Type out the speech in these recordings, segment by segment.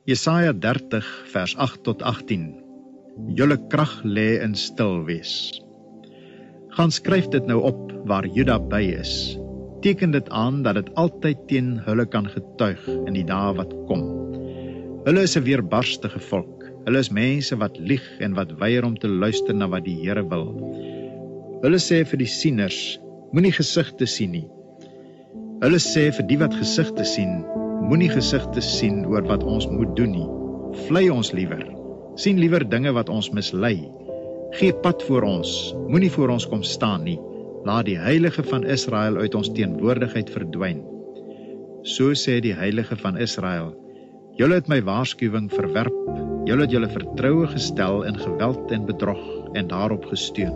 Jesaja 30 vers 8 tot 18. Julle krag lê in stil wees. Gaan skryf dit nou op waar Juda by is. Teken dit aan dat dit altyd teen hulle kan getuig in die dae wat kom. Hulle is 'n weerbarstige volk. Hulle is mense wat lieg en wat weier om te luister na wat die Here wil. Hulle sê vir die sieners, moenie gesigte sien nie. Hulle sê vir die wat gesigte sien, moenie gesigte sien oor wat ons moet doen nie. Vlei ons liewer. Sien liewer dinge wat ons mislei. Gee pad voor ons, moenie voor ons kom staan nie. Laat die Heilige van Israel uit ons teenwoordigheid verdwyn. So sê die Heilige van Israel, julle het my waarskuwing verwerp, julle het julle vertroue gestel in geweld en bedrog en daarop gesteun.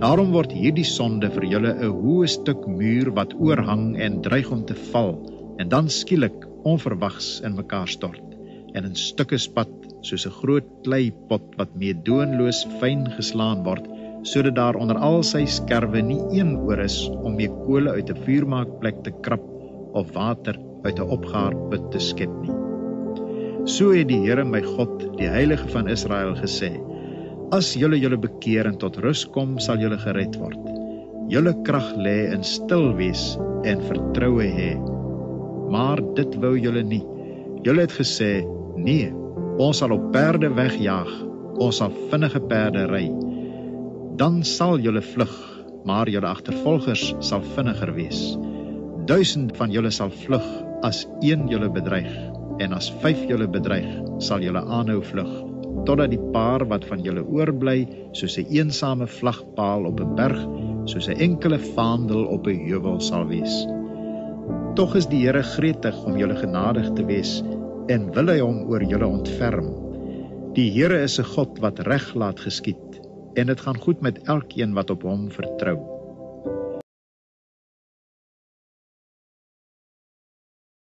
Daarom word hierdie sonde vir julle 'n hoë stuk muur wat oorhang en dreig om te val, en dan skielik onverwags in mekaar stort, en in stukke spat soos 'n groot kleipot wat meedoenloos fyn geslaan word, sodat daar onder al sy skerwe nie een oor is om mee kole uit 'n vuurmaakplek te krap of water uit 'n opgaarput te skep nie. So het die Here my God, die Heilige van Israel, gesê, as julle bekeer en tot rus kom, sal julle gered word. Julle krag lê in stil wees en vertroue hê. Maar dit wou julle nie. Julle het gesê, nee, ons sal op perde wegjaag, ons sal vinnige perde ry. Dan sal julle vlug, maar julle agtervolgers sal vinniger wees. 1000 van julle sal vlug as 1 julle bedreig, en as 5 julle bedreig, sal julle aanhou vlug, totdat die paar wat van julle oorbly, soos 'n eensame vlagpaal op 'n berg, soos 'n enkele vaandel op 'n heuwel sal wees. Tog is die Here gretig om julle genadig te wees, en wil hy hom oor julle ontferm. Die Here is 'n God wat reg laat geskied, en dit gaan goed met elkeen wat op hom vertrou.